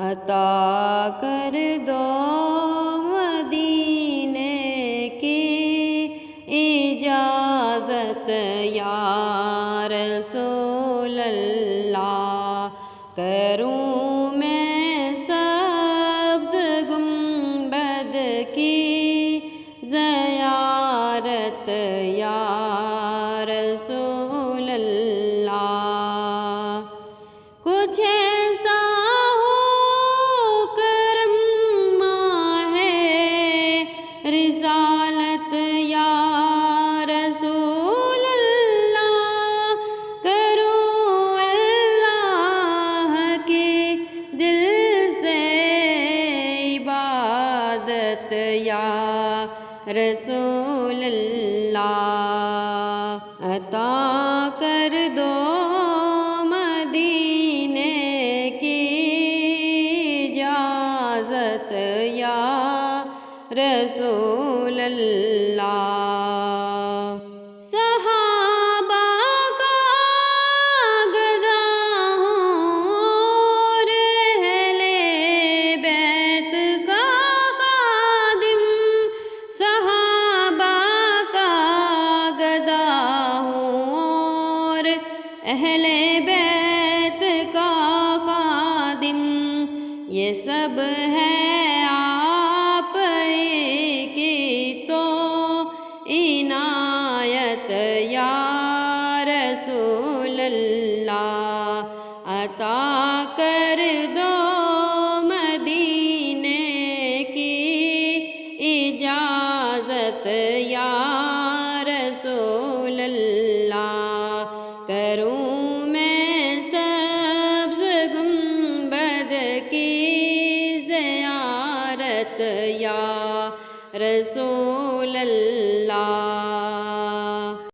عطا کر دو مدینے کی اجازت یا رسول اللہ، کروں میں سبز گنبد کی زیارت یا رسول اللہ۔ کچھ ایسا ہو کرم ماہ رسالت یا رسول اللہ، کروں اللہ کے دل سے عبادت یا رسول اللہ۔ عطا کر دو مدینے کی اجازت یا رسول اللہ۔ صحابہ کا گدا ہوں اور اہل بیت کا خادم، صحابہ کا گدا ہوں اور اہل بیت کا خادم، یہ سب ہے آپ ہی کی تو عنایت یا رسول اللہ۔ عطا کر دو مدینے کی اجازت یا رسول اللہ، کروں میں سبز گنبد کی زیارت یا رسول اللہ۔